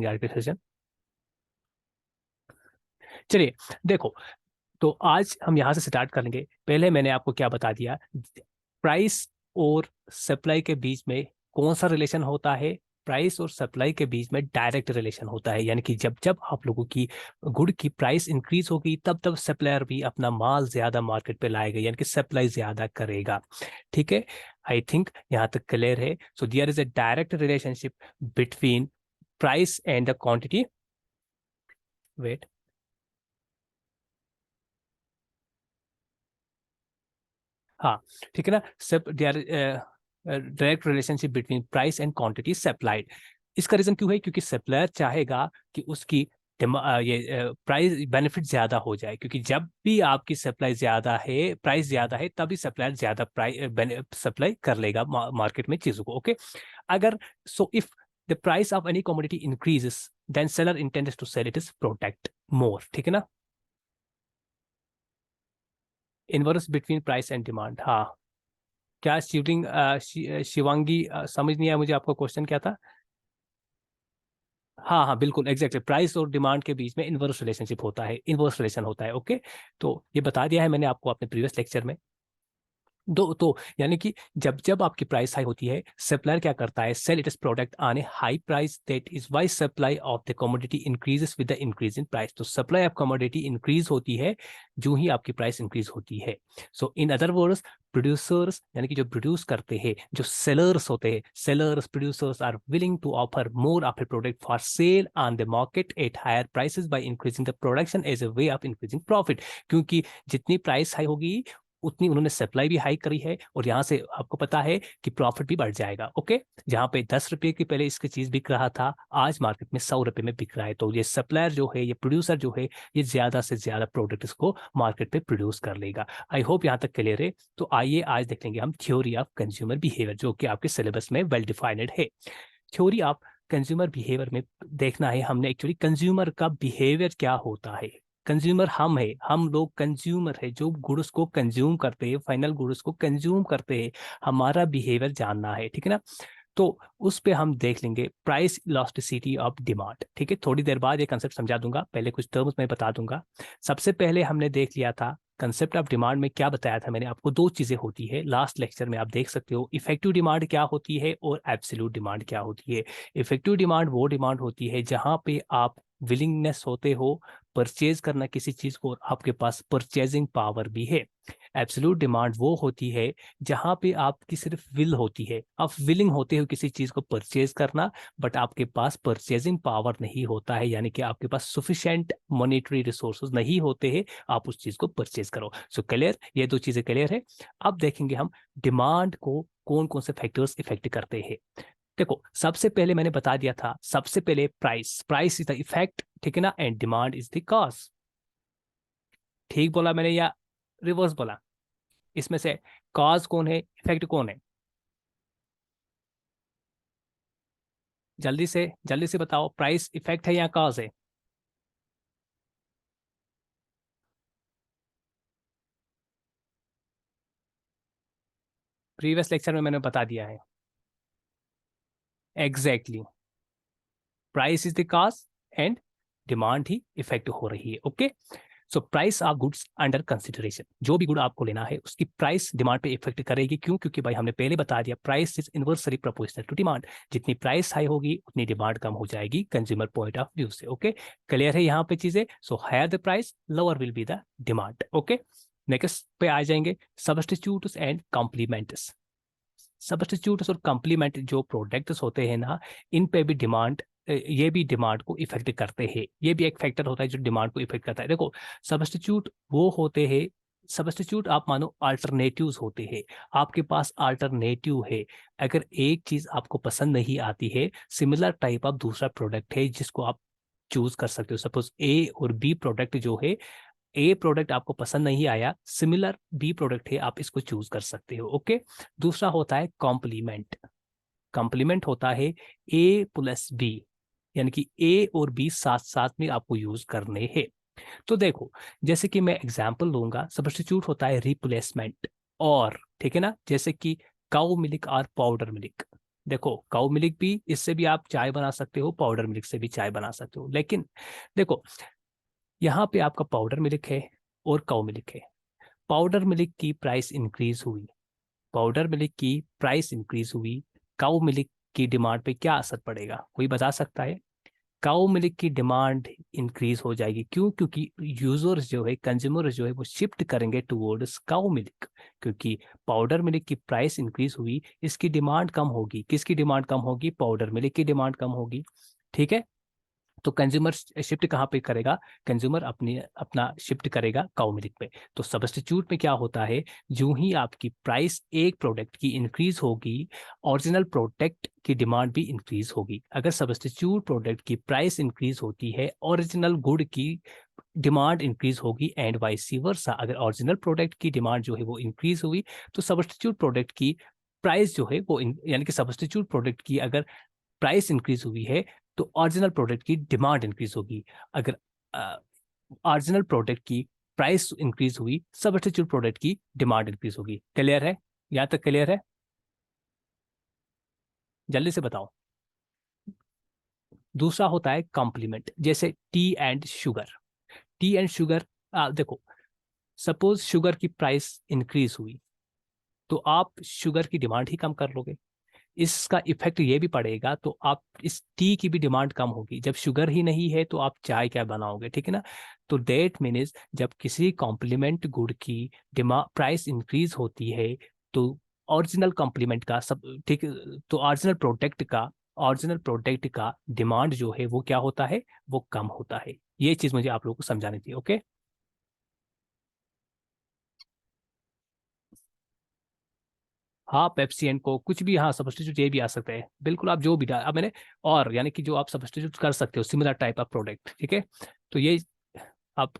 आज के सेशन। चलिए देखो, तो आज हम यहाँ से स्टार्ट करेंगे। पहले मैंने आपको क्या बता दिया, प्राइस और सप्लाई के बीच में कौन सा रिलेशन होता है। प्राइस और सप्लाई के बीच में डायरेक्ट रिलेशन होता है, यानी कि जब जब आप लोगों की गुड की प्राइस इंक्रीज होगी तब तब सप्लायर भी अपना माल ज्यादा मार्केट पे लाएगा, यानी कि सप्लाई ज्यादा करेगा। ठीक है, आई थिंक यहाँ तक क्लियर है। So there is a direct relationship between price and the quantity. Wait, हाँ, ठीक है ना। सब direct relationship between price and quantity supplied. इसका रीजन क्यों है? क्योंकि सप्लायर चाहेगा कि उसकी ये प्राइस बेनिफिट ज्यादा हो जाए, क्योंकि जब भी आपकी सप्लाई ज्यादा है, प्राइस ज्यादा है, तभी सप्लायर ज्यादा प्राइस सप्लाई कर लेगा मार्केट में चीजों को। ओके, अगर so if the price of any commodity increases then seller intends to sell it is protect more. ठीक है ना, inverse between price and demand. हाँ, क्या शूटिंग शिवांगी समझ नहीं आया मुझे, आपका क्वेश्चन क्या था? हाँ हाँ, बिल्कुल एग्जैक्टली, प्राइस और डिमांड के बीच में इनवर्स रिलेशनशिप होता है, इनवर्स रिलेशन होता है। ओके, तो ये बता दिया है मैंने आपको अपने प्रीवियस लेक्चर में। दो तो यानी कि जब जब आपकी प्राइस हाई होती है, सप्लायर क्या करता है? Sell its product on a high price, that is why supply of the commodity increases with the increase in price. तो सप्लाई ऑफ कमोडिटी इंक्रीज होती है जो ही आपकी प्राइस इंक्रीज होती है। So in other words, producers यानी कि जो प्रोड्यूस करते हैं, जो सेलर्स होते हैं, sellers producers are willing to offer more of a product for sale on the market at higher prices by increasing the production as a way of increasing profit. क्योंकि जितनी प्राइस हाई होगी उतनी उन्होंने supply भी high करी है, और यहाँ से आपको पता है कि प्रॉफिट भी बढ़ जाएगा। ओके, जहाँ पे 10 रुपए की पहले इसकी चीज बिक रहा था, आज मार्केट में 100 रुपए में बिक रहा है। तो ये सप्लायर जो है, ये प्रोड्यूसर जो है, ये ज्यादा से ज्यादा प्रोडक्ट इसको मार्केट पे प्रोड्यूस कर लेगा। आई होप यहाँ तक क्लियर है। तो आइए आज देख लेंगे हम थ्योरी ऑफ कंज्यूमर बिहेवियर, जो कि आपके सिलेबस में वेल डिफाइंड है। थ्योरी ऑफ कंज्यूमर बिहेवियर में देखना है हमने एक्चुअली कंज्यूमर का बिहेवियर क्या होता है। कंज्यूमर हम है, हम लोग कंज्यूमर है, जो गुड्स को कंज्यूम करते हैं, फाइनल गुड्स को कंज्यूम करते हैं। हमारा बिहेवियर जानना है, ठीक है ना। तो उस पे हम देख लेंगे प्राइस इलास्टिसिटी ऑफ डिमांड। ठीक है, थोड़ी देर बाद ये कंसेप्ट समझा दूंगा, पहले कुछ टर्म्स मैं बता दूंगा। सबसे पहले हमने देख लिया था कंसेप्ट ऑफ डिमांड में, क्या बताया था मैंने आपको? दो चीजें होती है, लास्ट लेक्चर में आप देख सकते हो। इफेक्टिव डिमांड क्या होती है और एब्सोल्यूट डिमांड क्या होती है। इफेक्टिव डिमांड वो डिमांड होती है जहां पे आप विलिंगनेस होते हो परचेज करना किसी चीज को, और आपके पास परचेजिंग पावर भी है। एब्सोल्यूट डिमांड वो होती है जहां पे आपकी सिर्फ विल होती है, आप विलिंग होते हो किसी चीज को परचेज करना, बट आपके पास परचेजिंग पावर नहीं होता है, यानी कि आपके पास सुफिशिएंट मॉनेटरी रिसोर्सेज नहीं होते हैं आप उस चीज को परचेज करो। सो क्लियर, ये दो चीजें क्लियर है। अब देखेंगे हम डिमांड को कौन कौन से फैक्टर्स इफेक्ट करते हैं। देखो, सबसे पहले मैंने बता दिया था, सबसे पहले price, price is the effect, ठीक है ना, and demand is the cause. ठीक बोला मैंने या रिवर्स बोला? इसमें से कॉज कौन है, इफेक्ट कौन है? जल्दी से बताओ, प्राइस इफेक्ट है या कॉज है? प्रीवियस लेक्चर में मैंने बता दिया है। Exactly, price is the cause and demand he effect हो रही है। Okay, so price of goods under consideration, जो भी गुड आपको लेना है उसकी प्राइस डिमांड पे इफेक्ट करेगी। क्यों? क्योंकि भाई हमने पहले बता दिया, price is inversely proportional to demand. जितनी प्राइस हाई होगी उतनी डिमांड कम हो जाएगी कंज्यूमर पॉइंट ऑफ व्यू से। ओके, क्लियर है यहाँ पे चीजें? So higher the price lower will be the demand. Okay, next पे आ जाएंगे सब्स्टिट्यूट्स एंड कॉम्प्लीमेंट्स। सब्स्टिट्यूट्स और कॉम्प्लीमेंट जो प्रोडक्ट्स होते हैं ना, इन पे भी डिमांड, ये भी डिमांड को इफेक्ट करते हैं। ये भी एक फैक्टर होता है जो डिमांड को इफेक्ट करता है। देखो, सब्स्टिट्यूट वो होते हैं, सब्स्टिट्यूट आप मानो अल्टरनेटिव्स होते हैं। आपके पास अल्टरनेटिव है, अगर एक चीज आपको पसंद नहीं आती है, सिमिलर टाइप ऑफ दूसरा प्रोडक्ट है जिसको आप चूज कर सकते हो। सपोज ए और बी प्रोडक्ट जो है, ए प्रोडक्ट आपको पसंद नहीं आया, सिमिलर बी प्रोडक्ट है, आप इसको चूज कर सकते हो। ओके, दूसरा होता है कॉम्प्लीमेंट। कॉम्प्लीमेंट होता है ए प्लस बी, यानी कि ए और बी साथ साथ में आपको यूज करने हैं। तो देखो, जैसे कि मैं एग्जांपल दूंगा, सब्स्टिट्यूट होता है रिप्लेसमेंट। और ठीक है ना, जैसे कि काउ मिल्क और पाउडर मिल्क, देखो काउ मिल्क भी, इससे भी आप चाय बना सकते हो, पाउडर मिल्क से भी चाय बना सकते हो। लेकिन देखो यहाँ पे आपका पाउडर मिल्क है और काउ मिल्क है। पाउडर मिल्क की प्राइस इंक्रीज हुई, पाउडर मिल्क की प्राइस इंक्रीज हुई, काउ मिल्क की डिमांड पे क्या असर पड़ेगा, कोई बता सकता है? काउ मिल्क की डिमांड इंक्रीज हो जाएगी। क्यों? क्योंकि यूजर्स जो है, कंज्यूमर्स जो है, वो शिफ्ट करेंगे टुवर्ड्स काउ मिल्क। क्योंकि पाउडर मिल्क की प्राइस इंक्रीज हुई, इसकी डिमांड कम होगी। किसकी डिमांड कम होगी? पाउडर मिल्क की डिमांड कम होगी। ठीक है, तो कंज्यूमर शिफ्ट कहाँ पे करेगा? कंज्यूमर अपना शिफ्ट करेगा काउ मिल्क पे। तो सब्स्टिट्यूट में क्या होता है, जो ही आपकी प्राइस एक प्रोडक्ट की इंक्रीज होगी, ओरिजिनल प्रोडक्ट की डिमांड भी इंक्रीज होगी। अगर सब्स्टिट्यूट प्रोडक्ट की प्राइस इंक्रीज होती है, ओरिजिनल गुड की डिमांड इंक्रीज होगी, एंड वाइस वर्सा। अगर ओरिजिनल प्रोडक्ट की डिमांड जो है वो इंक्रीज हुई, तो सब्स्टिट्यूट प्रोडक्ट की प्राइस जो है वो यानी कि सब्स्टिट्यूट प्रोडक्ट की अगर प्राइस इंक्रीज हुई है, तो ओरिजिनल प्रोडक्ट की डिमांड इंक्रीज होगी। अगर ओरिजिनल प्रोडक्ट की प्राइस इंक्रीज हुई, सब्स्टिट्यूट प्रोडक्ट की डिमांड इंक्रीज होगी। क्लियर है? यहां तक क्लियर है? जल्दी से बताओ। दूसरा होता है कॉम्प्लीमेंट, जैसे T and sugar. T and sugar, देखो सपोज शुगर की प्राइस इंक्रीज हुई, तो आप शुगर की डिमांड ही कम कर लोगे। इसका इफेक्ट ये भी पड़ेगा, तो आप इस टी की भी डिमांड कम होगी। जब शुगर ही नहीं है तो आप चाय क्या बनाओगे? ठीक है ना। तो डेट मीन्स जब किसी कॉम्प्लीमेंट गुड की डिमांड प्राइस इंक्रीज होती है, तो ओरिजिनल कॉम्प्लीमेंट का सब ठीक, तो ओरिजिनल प्रोडक्ट का डिमांड जो है वो क्या होता है, वो कम होता है। ये चीज मुझे आप लोगों को समझानी थी। ओके, हाँ पेप्सी एंड को कुछ भी, हाँ सब्स्टिट्यूट ये भी आ सकते हैं, बिल्कुल आप जो भी अब मैंने, और यानी कि जो आप सब्स्टिट्यूट कर सकते हो सिमिलर टाइप ऑफ प्रोडक्ट। ठीक है, तो ये आप,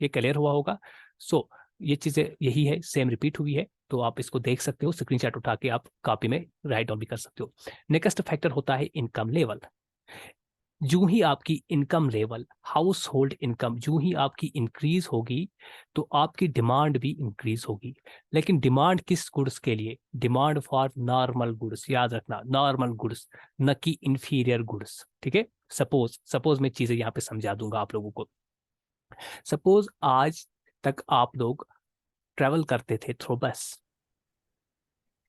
ये क्लियर हुआ होगा। सो ये चीजें यही है, सेम रिपीट हुई है, तो आप इसको देख सकते हो, स्क्रीनशॉट उठा के आप कॉपी में राइट डाउन भी कर सकते हो। नेक्स्ट फैक्टर होता है इनकम लेवल। जो ही आपकी income level, house hold income जो ही आपकी इंक्रीज होगी, तो आपकी डिमांड भी इंक्रीज होगी। लेकिन डिमांड किस गुड्स के लिए? डिमांड फॉर नॉर्मल गुड्स, याद रखना नॉर्मल गुड्स, न कि इंफीरियर गुड्स। ठीक है, सपोज सपोज मैं चीजें यहाँ पे समझा दूंगा आप लोगों को। सपोज आज तक आप लोग ट्रेवल करते थे थ्रू बस,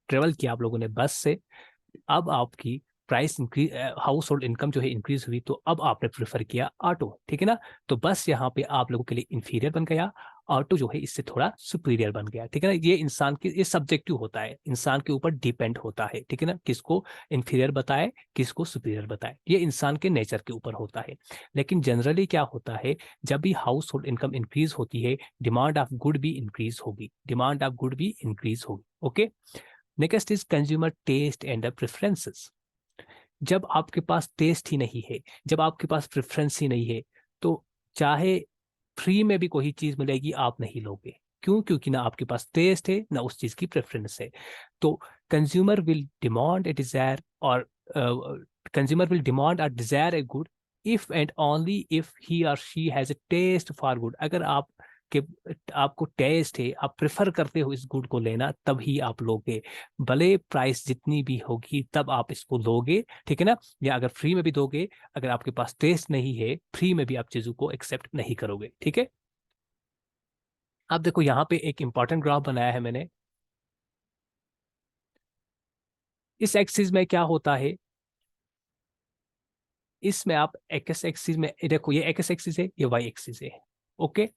ट्रेवल किया आप लोगों ने बस से। अब आपकी price increase, house hold income जो है इंक्रीज हुई, तो अब आपने प्रेफर किया ऑटो। ठीक है ना, तो बस यहाँ पे आप लोगों के लिए इंफीरियर बन गया, ऑटो जो है इससे थोड़ा सुपीरियर बन गया। ठीक है ना, ये इंसान की, ये सब्जेक्टिव होता है, इंसान के ऊपर डिपेंड होता है। ठीक है ना, किसको इंफीरियर बताए, किसको सुपीरियर बताए, ये इंसान के नेचर के ऊपर होता है। लेकिन जनरली क्या होता है, जब भी हाउस होल्ड इनकम इंक्रीज होती है, डिमांड ऑफ गुड भी इंक्रीज होगी, डिमांड ऑफ गुड भी इंक्रीज होगी। Okay, next is consumer taste and preferences. जब आपके पास टेस्ट ही नहीं है, जब आपके पास प्रेफरेंस ही नहीं है, तो चाहे फ्री में भी कोई चीज मिलेगी आप नहीं लोगे। क्यों? क्योंकि ना आपके पास टेस्ट है, ना उस चीज की प्रेफरेंस है। तो consumer will demand a desire, और कंज्यूमर विल डिमांड और desire a good if and only if he or she has a taste for good. अगर आप के आपको टेस्ट है, आप प्रेफर करते हो इस गुड को लेना, तभी आप लोगे। भले प्राइस जितनी भी होगी तब आप इसको लोगे। ठीक है ना, या अगर फ्री में भी दोगे, अगर आपके पास टेस्ट नहीं है, फ्री में भी आप चीजों को एक्सेप्ट नहीं करोगे। ठीक है, अब देखो यहाँ पे एक इंपॉर्टेंट ग्राफ बनाया है मैंने। इस एक्सिस में क्या होता है, इसमें आप एक्स एक्सिस में देखो, ये एक्स एक्सिस है, ये वाई एक्सिस है। Okay,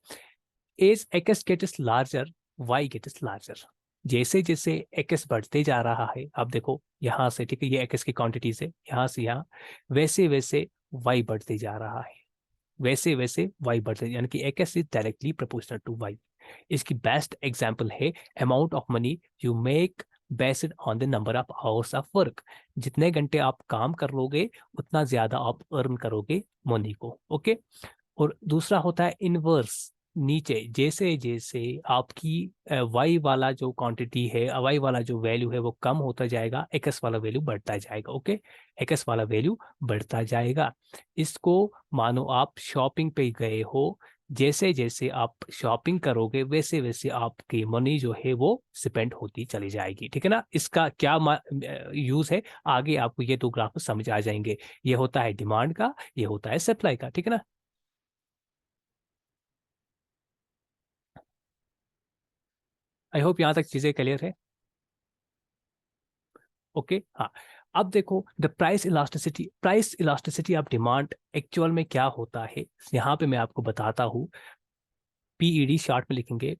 as X gets larger, Y gets larger. जैसे जैसे एक्स बढ़ते जा रहा है, आप देखो यहाँ से, ठीक है, ये एक्स की क्वांटिटीज है, यहाँ से यहाँ, वैसे वैसे वाई बढ़ते जा रहा है, वैसे वैसे वाई बढ़ते, यानी कि X is directly proportional to Y. इसकी बेस्ट एग्जांपल है amount of money you make based on the number of hours of work. जितने घंटे आप काम कर लोगे, उतना ज्यादा आप अर्न करोगे मनी को। ओके, और दूसरा होता है इनवर्स, नीचे जैसे जैसे आपकी वाई वाला जो क्वांटिटी है, वाई वाला जो वैल्यू है वो कम होता जाएगा, एक्स वाला वैल्यू बढ़ता जाएगा। ओके, एक्स वाला वैल्यू बढ़ता जाएगा। इसको मानो आप शॉपिंग पे गए हो, जैसे जैसे आप शॉपिंग करोगे वैसे वैसे आपकी मनी जो है वो स्पेंड होती चली जाएगी, ठीक है ना। इसका क्या यूज है, आगे आपको ये दो ग्राफ समझ आ जाएंगे। ये होता है डिमांड का, ये होता है सप्लाई का, ठीक है ना। आई होप यहाँ तक चीजें क्लियर है। ओके, हाँ। अब देखो the price elasticity of demand actual में क्या होता है, यहाँ पे मैं आपको बताता हूँ। पीईडी शॉर्ट में लिखेंगे।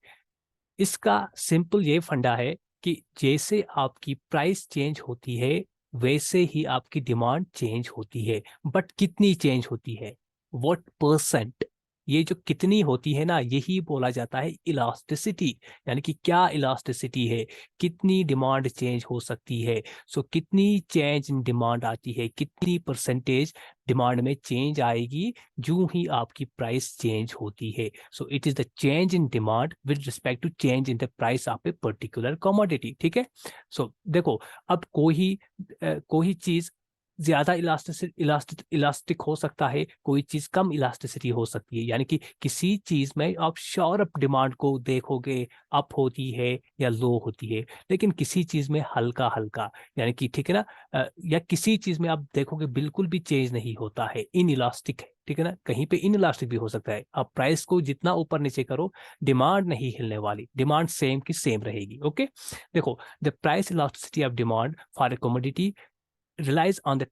इसका सिंपल ये फंडा है कि जैसे आपकी प्राइस चेंज होती है वैसे ही आपकी डिमांड चेंज होती है, बट कितनी चेंज होती है, व्हाट परसेंट। ये जो कितनी होती है ना, यही बोला जाता है इलास्टिसिटी। यानी कि क्या इलास्टिसिटी है, कितनी डिमांड चेंज हो सकती है। सो कितनी चेंज इन डिमांड आती है, कितनी परसेंटेज डिमांड में चेंज आएगी जो ही आपकी प्राइस चेंज होती है। So it is the change in demand with respect to change in the price of a particular commodity, ठीक है। सो देखो, अब कोई चीज ज्यादा इलास्टिक हो सकता है, कोई चीज कम इलास्टिसिटी हो सकती है। यानी कि किसी चीज में आप शार्प डिमांड को देखोगे, अप होती है या लो होती है, लेकिन किसी चीज में हल्का हल्का, यानी कि ठीक है ना। या किसी चीज में आप देखोगे बिल्कुल भी चेंज नहीं होता है, इन इलास्टिक है, ठीक है ना। कहीं पे इन इलास्टिक भी हो सकता है। आप प्राइस को जितना ऊपर नीचे करो, डिमांड नहीं हिलने वाली, डिमांड सेम की सेम रहेगी। ओके, देखो the price elasticity of demand for a commodity relies on the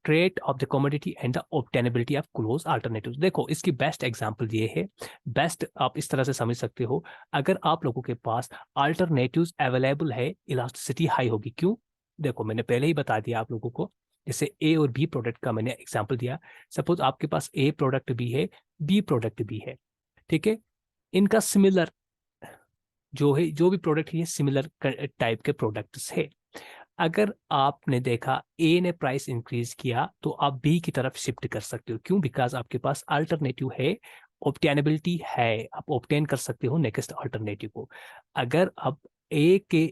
trait of the commodity and the obtainability of close alternatives। देखो इसकी बेस्ट एग्जांपल ये है, बेस्ट आप इस तरह से समझ सकते हो। अगर आप लोगों के पास अल्टरनेटिव्स अवेलेबल है, इलास्टिसिटी हाई होगी। क्यों? देखो मैंने पहले ही बता दिया आप लोगों को, जैसे ए और बी प्रोडक्ट का मैंने एग्जांपल दिया। सपोज आपके पास ए प्रोडक्ट भी है, बी प्रोडक्ट भी है, ठीक है। इनका सिमिलर जो है, जो भी प्रोडक्ट है, सिमिलर टाइप के प्रोडक्ट्स है। अगर आपने देखा ए ने प्राइस इंक्रीज किया तो आप बी की तरफ शिफ्ट कर सकते हो। क्यों? बिकॉज आपके पास अल्टरनेटिव है, ऑब्टेनेबिलिटी है, आप ऑब्टेन कर सकते हो नेक्स्ट अल्टरनेटिव को। अगर अब ए के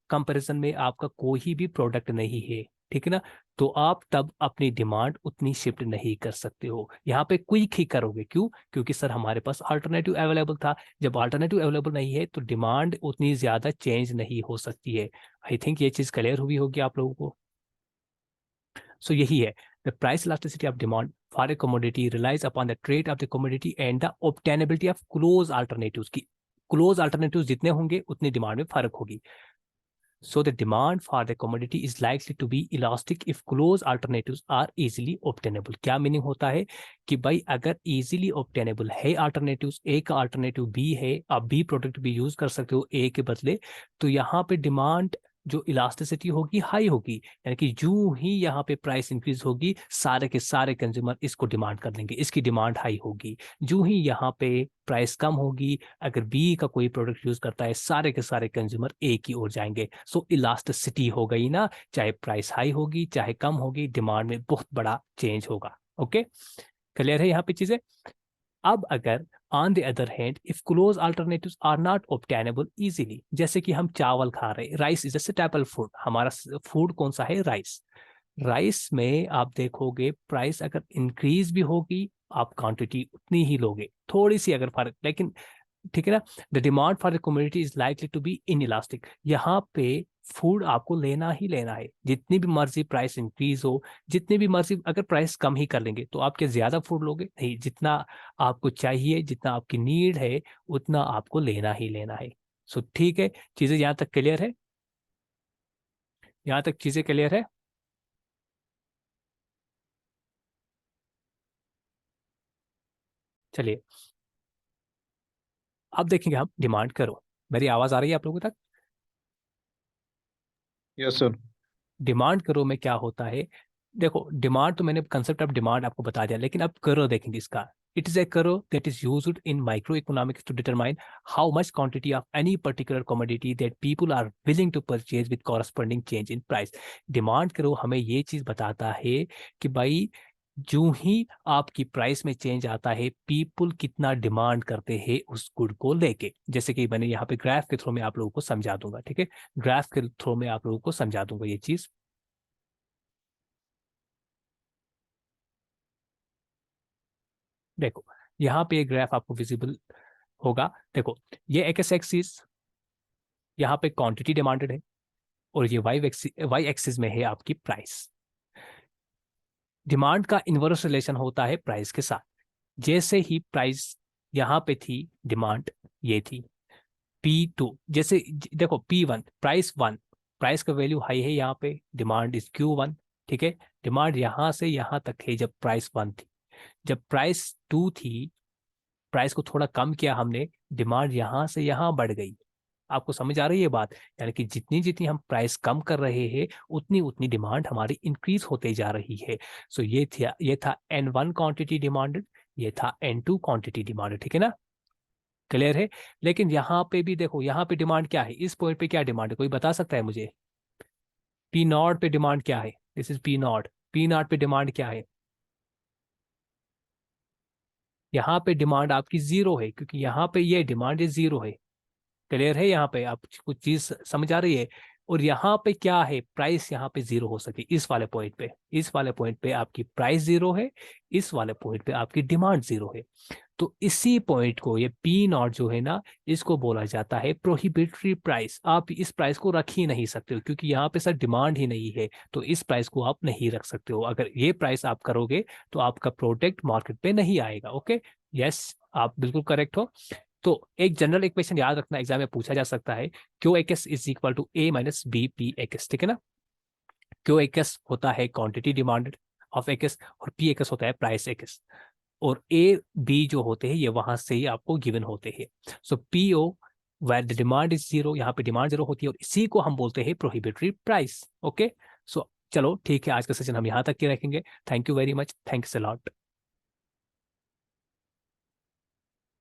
कंपैरिजन में आपका कोई भी प्रोडक्ट नहीं है, ठीक है ना, तो आप तब अपनी डिमांड उतनी शिफ्ट नहीं कर सकते हो। यहाँ पे क्विक ही करोगे। क्यों? क्योंकि सर हमारे पास अल्टरनेटिव अवेलेबल था। जब अल्टरनेटिव अवेलेबल नहीं है तो डिमांड उतनी ज्यादा चेंज नहीं हो सकती है। आई थिंक ये चीज क्लियर हुई होगी आप लोगों को। सो यही है, the price elasticity of demand for a commodity relies upon the trade of the commodity and the obtainability of close alternatives की। क्लोज अल्टरनेटिव्स जितने होंगे उतनी डिमांड में फर्क होगी। So the demand for the commodity is likely to be elastic if close alternatives are easily obtainable। क्या meaning होता है कि भाई अगर easily obtainable है alternatives, ए का अल्टरनेटिव बी है, आप बी प्रोडक्ट भी यूज कर सकते हो ए के बदले, तो यहाँ पे डिमांड जो इलास्टिसिटी होगी हाई होगी। यानी कि जो ही यहाँ पे प्राइस इंक्रीज होगी, सारे के सारे कंज्यूमर इसको डिमांड कर लेंगे, इसकी डिमांड हाई होगी। जो ही यहाँ पे प्राइस कम होगी, अगर बी का कोई प्रोडक्ट यूज करता है, सारे के सारे कंज्यूमर ए की ओर जाएंगे। सो इलास्टिसिटी हो गई ना, चाहे प्राइस हाई होगी चाहे कम होगी, डिमांड में बहुत बड़ा चेंज होगा। ओके, क्लियर है यहाँ पे चीजें। अब अगर on the other hand if close alternatives are not obtainable easily, जैसे कि हम चावल खा रहे, rice is a staple food, हमारा फूड कौन सा है? राइस। राइस में आप देखोगे प्राइस अगर इंक्रीज भी होगी, आप क्वांटिटी उतनी ही लोगे, थोड़ी सी अगर फर्क, लेकिन ठीक है ना। The demand for the community is likely to be inelastic. यहाँ पे फूड आपको लेना ही लेना है, जितनी भी मर्जी प्राइस इंक्रीज हो, जितनी भी मर्जी अगर प्राइस कम ही कर लेंगे, तो आप क्या ज्यादा फूड लोगे? नहीं, जितना आपको चाहिए, जितना आपकी नीड है, उतना आपको लेना ही लेना है। सो ठीक है, चीजें यहाँ तक क्लियर है? यहाँ तक चीजें क्लियर है? चलिए अब देखेंगे हम डिमांड करो। मेरी आवाज आ रही है आप लोगों तक? Yes sir. डिमांड करो में क्या होता है, देखो डिमांड तो मैंने कंसेप्ट ऑफ डिमांड आपको बता दिया, लेकिन अब करो देखेंगे इसका। It is a curve that is used in micro economics to determine how much quantity of any particular commodity that people are willing to purchase with corresponding change in price. Demand curve हमें ये चीज बताता है कि भाई जो ही आपकी प्राइस में चेंज आता है, पीपल कितना डिमांड करते हैं उस गुड को लेके। जैसे कि मैंने यहाँ पे ग्राफ के थ्रू में आप लोगों को समझा दूंगा, ठीक है। ग्राफ के थ्रू में आप लोगों को समझा दूंगा ये चीज। देखो यहाँ पे एक ग्राफ आपको विजिबल होगा। देखो ये एक्स एक्सिस यहाँ पे क्वांटिटी डिमांडेड है और ये वाई एक्सिस में है आपकी प्राइस। डिमांड का इनवर्स रिलेशन होता है प्राइस के साथ। जैसे ही प्राइस यहाँ पे थी, डिमांड ये थी P2, जैसे देखो P1 प्राइस 1, प्राइस का वैल्यू हाई है यहाँ पे, डिमांड इज Q1, ठीक है। डिमांड यहाँ से यहाँ तक है जब प्राइस 1 थी। जब प्राइस 2 थी, प्राइस को थोड़ा कम किया हमने, डिमांड यहाँ से यहाँ बढ़ गई। आपको समझ आ रही है बात? यानी कि जितनी जितनी हम प्राइस कम कर रहे हैं उतनी उतनी डिमांड हमारी इंक्रीज होते जा रही है। सो ये था N1 क्वांटिटी डिमांडेड, ये था N2 क्वांटिटी डिमांडेड, ठीक है ना? क्लियर है? लेकिन यहाँ पे भी देखो, यहाँ पे डिमांड क्या है, इस पॉइंट पे क्या डिमांड है, कोई बता सकता है मुझे? P0 पे डिमांड क्या है? दिस इज P0, P0 पे डिमांड क्या है? यहाँ पे डिमांड आपकी जीरो है, क्योंकि यहाँ पे ये डिमांड जीरो है। क्लियर है? यहाँ पे आप कुछ चीज समझ आ रही है? और यहाँ पे क्या है, प्राइस यहाँ पे जीरो हो सके, इस वाले पॉइंट पे, इस वाले पॉइंट पे आपकी प्राइस जीरो है, इस वाले पॉइंट पे आपकी डिमांड जीरो है। तो इसी पॉइंट को, ये P0 जो है ना, इसको बोला जाता है प्रोहिबिटरी प्राइस। आप इस प्राइस को रख ही नहीं सकते हो, क्योंकि यहाँ पे सर डिमांड ही नहीं है, तो इस प्राइस को आप नहीं रख सकते हो। अगर ये प्राइस आप करोगे तो आपका प्रोडक्ट मार्केट पे नहीं आएगा। ओके, यस, आप बिल्कुल करेक्ट हो। तो एक जनरल इक्वेशन याद रखना, एग्जाम में पूछा जा सकता है, Q X is equal to A minus B P X, ठीक है ना? क्यू एक्स होता है क्वांटिटी डिमांडेड ऑफ एक्स और पी एक्स होता है प्राइस एक्स, और ए बी जो होते हैं ये वहां से ही आपको गिवन होते हैं। So P O where the demand is zero, यहाँ पे डिमांड जीरो होती है और इसी को हम बोलते हैं प्रोहिबिटरी प्राइस। ओके, सो चलो ठीक है, आज का सेशन हम यहाँ तक के रखेंगे। Thank you very much, thanks a lot.